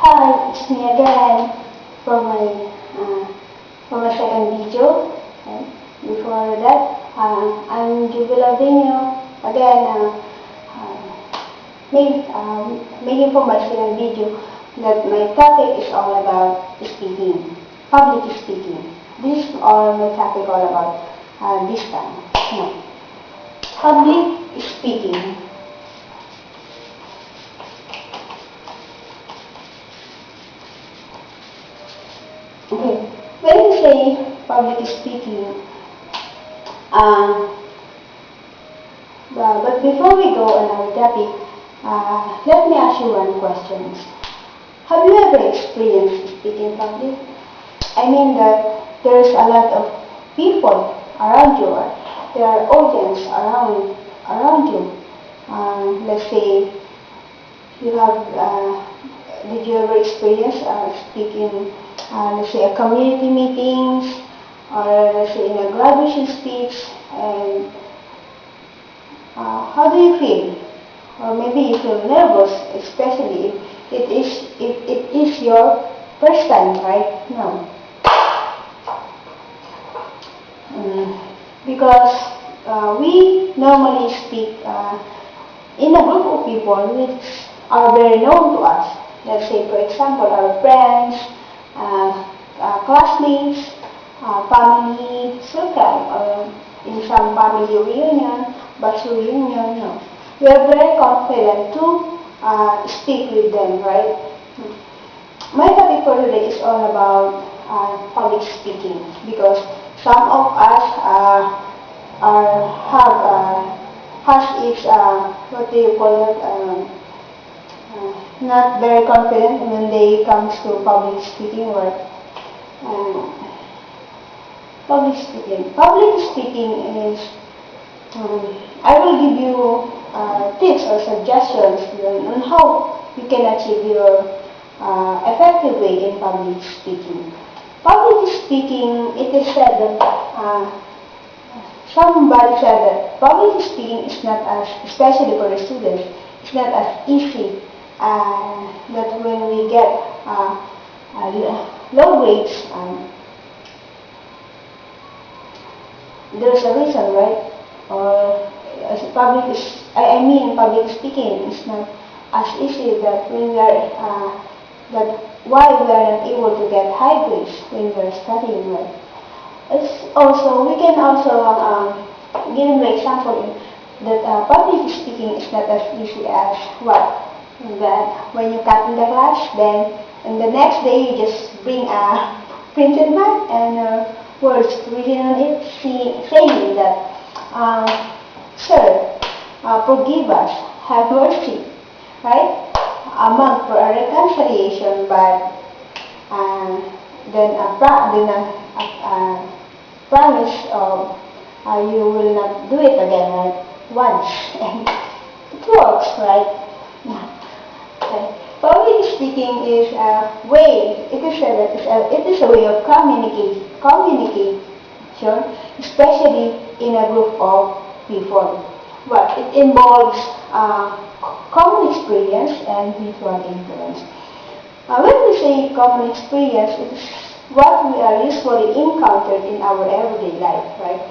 Hi, it's me again for my uh, for my second video. And before that, I'm jubilating you again. Making for my second video that my topic is all about speaking, public speaking. This is all my topic all about this time. No, public speaking. Okay, when we say public speaking, uh, but before we go on our topic, let me ask you one question. Have you ever experienced speaking in public? I mean that there's a lot of people around you, or there are audience around you. Let's say you have. Did you ever experience speaking? Let's say a community meetings, or let's say in a graduation speech, and how do you feel? Or maybe you feel nervous, especially if it is your first time, right? No. Because we normally speak in a group of people which are very known to us. Let's say, for example, our friends, classmates, family circle, or in some family reunion, bachelor reunion. No. We are very confident to speak with them, right? My topic for today is all about public speaking, because some of us has its what do you call it? Not very confident when they comes to public speaking or public speaking. Public speaking is I will give you tips or suggestions on how you can achieve your effective way in public speaking. Public speaking, it is said that somebody said that public speaking is not as, especially for the students, it's not as easy that when we get low grades. There's a reason, right? Or as I mean public speaking is not as easy that when we are that why we are not able to get high grades when we are studying, right? It's also, we can also give an example that public speaking is not as easy as what? That when you cut in the class, then and the next day you just bring a printed mat and words written on it saying that, Sir, forgive us, have mercy, right? A month for a reconciliation, but then a promise of you will not do it again, right? Once, and it works, right? Okay. Public speaking is a way. It is a way of communication, especially in a group of people. But it involves common experience and visual influence. When we say common experience, it is what we are usually encountered in our everyday life, right?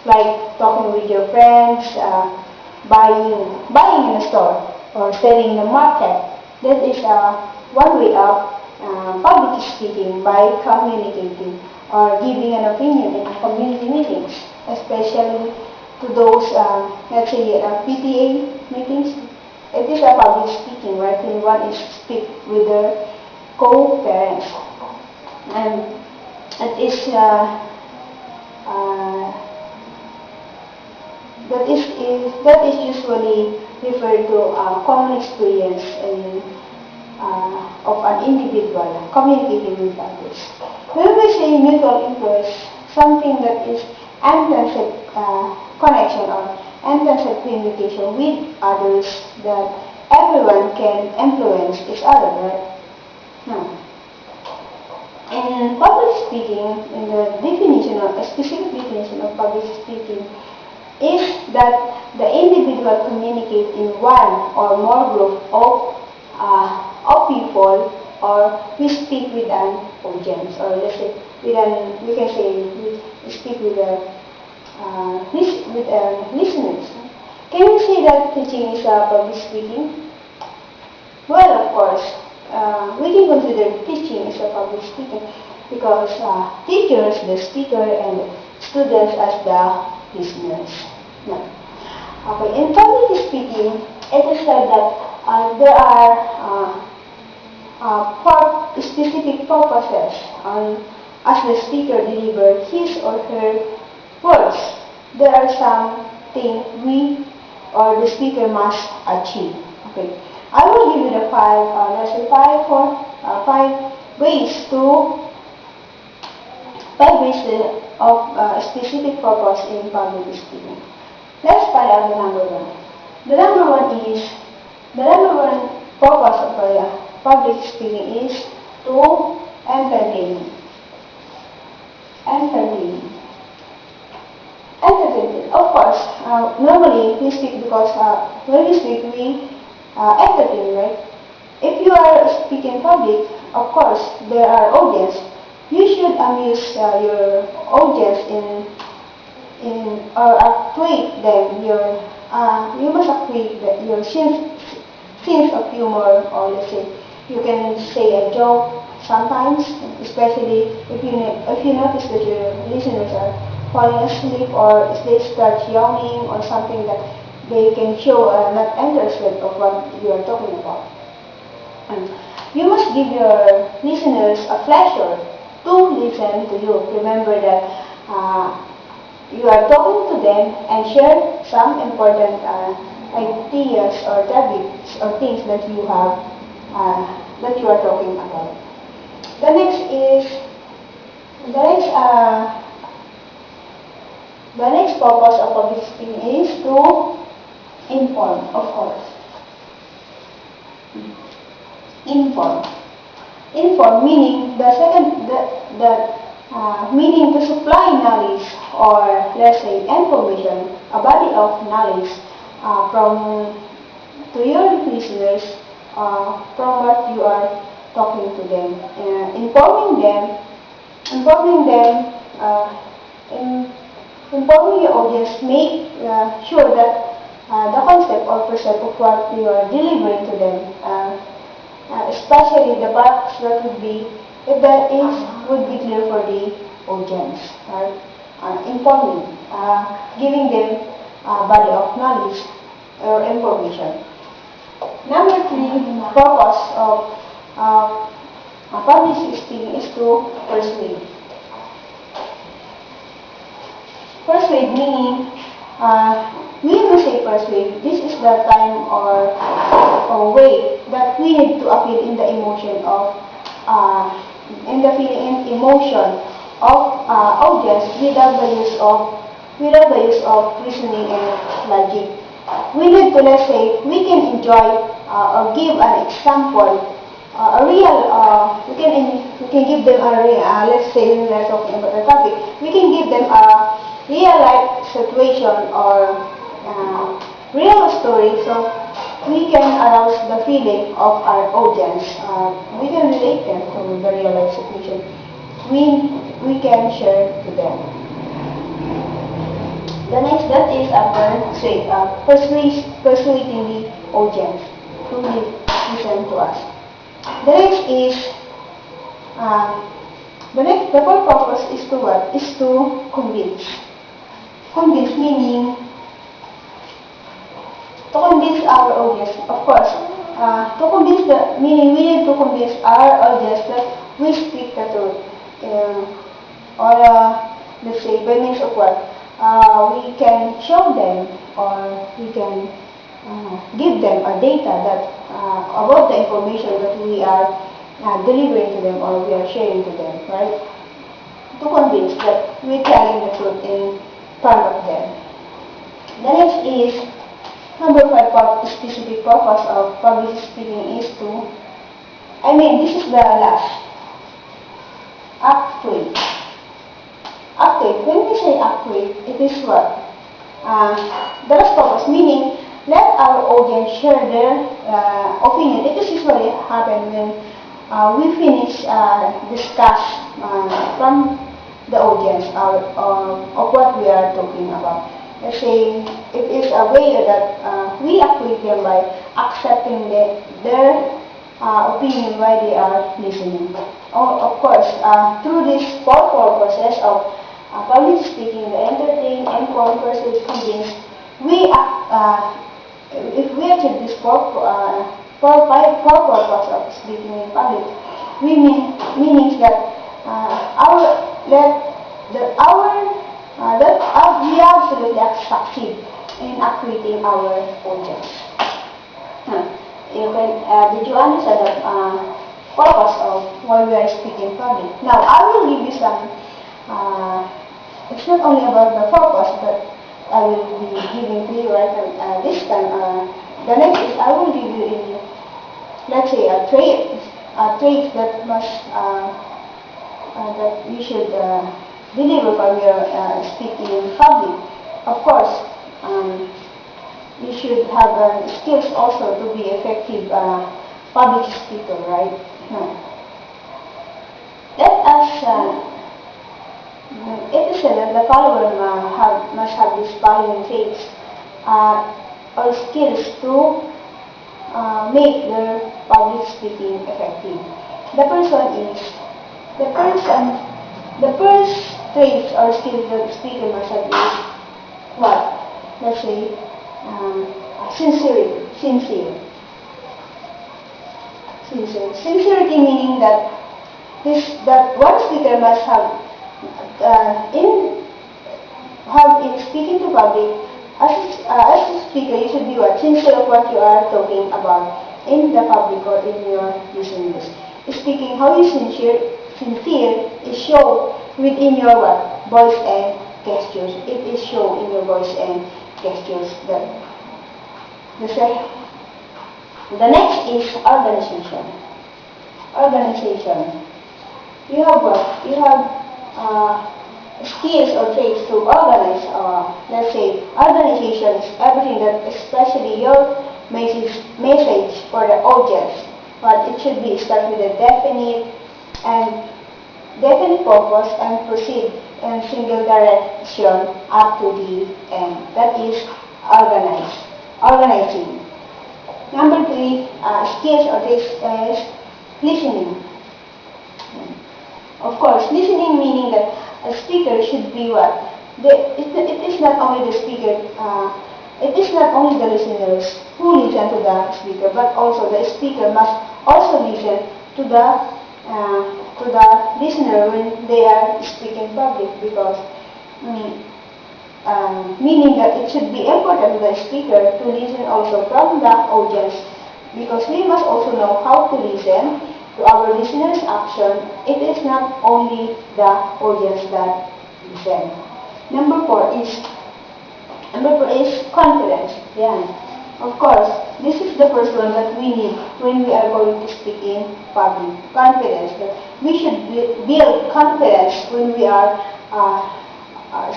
Like talking with your friends, buying in a store, or selling in the market. That is one way of public speaking, by communicating or giving an opinion in community meetings, especially to those, let's say, PTA meetings. It is a public speaking, right? When one is speak with their co-parents, and it is that is usually referred to common experience of an individual communicating with others. When we say mutual influence, something that is intensive connection or intensive communication with others, that everyone can influence each other, right? Now, in public speaking, in the definition of a specific definition of public speaking, is that the individual communicate in one or more group of people or speak with an audience, or let's say with an, we can say we speak with listeners. Can you say that teaching is public speaking? Well, of course, we can consider teaching as a public speaking because teachers, the speaker, and students as the listeners. No. Okay, in public speaking, it is said that there are specific purposes as the speaker delivers his or her words. There are some things we or the speaker must achieve. Okay, I will give you the five ways of specific purpose in public speaking. Let's find out the number one. The number one purpose of public speaking is to entertain. Entertain. Entertain. Of course, normally we speak because when we speak we entertain, right? If you are speaking public, of course there are audience. You should amuse your audience or acquaint them you must acquaint your sense of humor, or let's say you can say a joke sometimes, especially if you notice that your listeners are falling asleep or if they start yawning or something, that they can show not interested of what you are talking about. And you must give your listeners a pleasure to listen to you. Remember that you are talking to them and share some important ideas or topics or things that you have that you are talking about. The next purpose of public speaking is to inform, of course. Inform meaning meaning to supply knowledge, or let's say information, a body of knowledge to your listeners from what you are talking to them, informing your audience, make sure that the concept or percept of what you are delivering to them, especially the parts that would be, if that would be clear for the audience, right? Informing, giving them a body of knowledge or information. Number three, purpose of public speaking is to persuade. Persuade meaning, when we say persuade, this is the time or way that we need to appeal in the emotion of audience without the use of reasoning and logic. We need to, let's say, we can enjoy or give an example, we can give them a real, let's say when we are talking about the topic, we can give them a real life situation or real story, so we can arouse the feeling of our audience. We can relate them to the real life situation. We can share to them. The next, that is persuading the audience to listen to us. The next is the fourth purpose is to what? Is to convince. Convince meaning to convince our audience. Of course, to convince we need to convince our audience that we speak the truth. Let's say by means of what? We can show them, or we can give them a data that about the information that we are delivering to them or we are sharing to them, right? To convince that we're telling the truth in front of them. The next is number 5, specific purpose of public speaking is to, this is the last. Actuate. Actuate. When we say actuate, it is what? The last purpose, meaning let our audience share their opinion. It is usually happen when we finish discuss from the audience of what we are talking about. Let's say it is a way that we acquaint them by accepting their opinion why they are listening. Of course, through this four process of public speaking, the entertain, inform, persuade, convince, we if we achieve this four purpose of speaking in public, means that we absolutely succeed in acquitting our audience. Did you understand the purpose of why we are speaking in public? Now, I will give you some. It's not only about the purpose, but I will be giving to you this time. The next is I will give you let's say a trait that must that you should deliver from your speaking in public. Of course, you should have skills also to be effective public speaker, right? Let us. It is said that the follower must have these following traits or skills to make their public speaking effective. The first traits or skills that the speaker must have is what? Let's say sincere. Sincerity meaning that one speaker must have in speaking to public, as a speaker, you should be sincere of what you are talking about in the public or in your listeners. Speaking how you sincere is shown within your voice and gestures. It is shown in your voice and gestures. The next is organization. You have what? You have skills or traits to organize. Let's say organization is everything that, especially your message for the audience. But it should be start with a definite purpose and proceed in single direction up to the end. That is organizing. Number 3, skills or traits is listening. Of course, listening meaning that a speaker should be what? It is not only the speaker, it is not only the listeners who listen to the speaker, but also the speaker must also listen to the listener when they are speaking public, because meaning that it should be important to the speaker to listen also from the audience, because we must also know how to listen to our listeners' action. It is not only the audience that listen. Number 4 is confidence. Yeah. Of course, this is the first one that we need when we are going to speak in public. Confidence. That we should build confidence when we are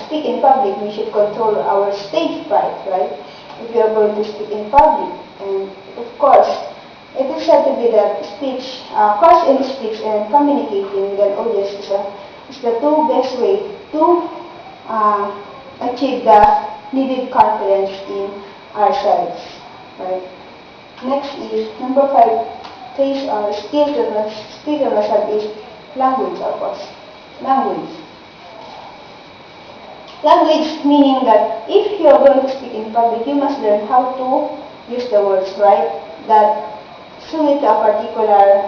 speaking in public. We should control our stage fright, right? If we are going to speak in public, and of course, it is said to be that speech, cross-in speech and communicating with an audience is the two best way to achieve the needed confidence in ourselves. Right? Next is number 5, traits or skills that the speaker must have is language, of course. Language meaning that if you are going to speak in public, you must learn how to use the words, right? That suit a particular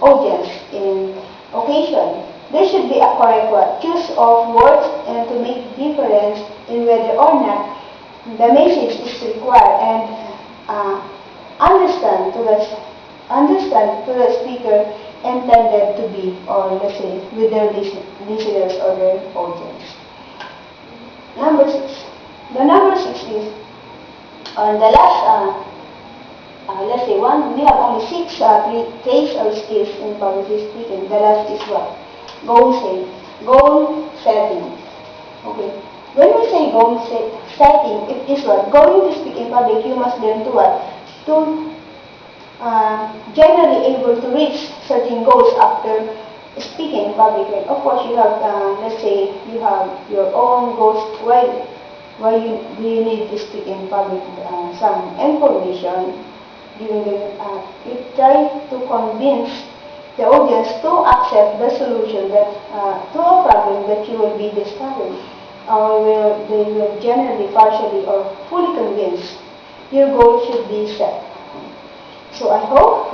audience in occasion. There should be a correct choice of words and to make difference in whether or not the message is required, and understand to the speaker intended to be, or let's say with their listeners or their audience. Number 6. The number 6 is on the last. Let's say we have only 6 traits or skills in public speaking. The last is what? Goal setting. Okay. When we say goal setting, it is what? Going to speak in public, you must learn to what? To generally able to reach certain goals after speaking in public. And of course, you have, let's say, you have your own goals. Why do you need to speak in public? Some information, giving them, you try to convince the audience to accept the solution that to a problem that you will be discovering, or they will generally, partially, or fully convinced your goal should be set. So I hope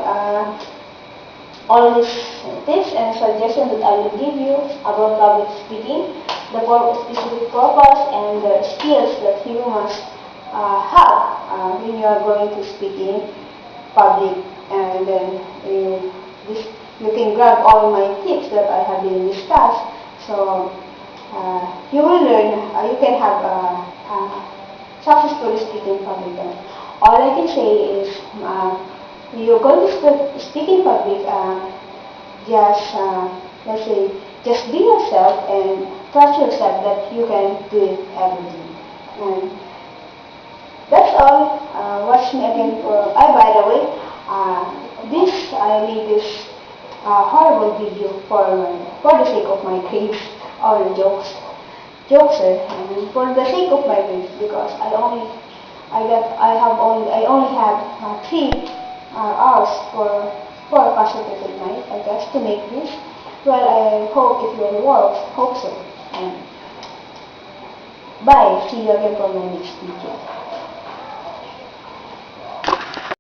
all these tips and suggestions that I will give you about public speaking, the specific purpose and the skills that you must have when you are going to speak in public, and then you can grab all my tips that I have been discussed. So you will learn, you can have successfully speak in public. All I can say is you're going to speak in public, just, let's say, just be yourself and trust yourself that you can do it every day. And that's all. Watch me again for, by the way, I made this horrible video for the sake of my grades or jokes. And for the sake of my grades, because I only have 3 hours for a positive at night, I guess, to make this. Well, I hope it will work. Hope so. And bye. See you again for my next video.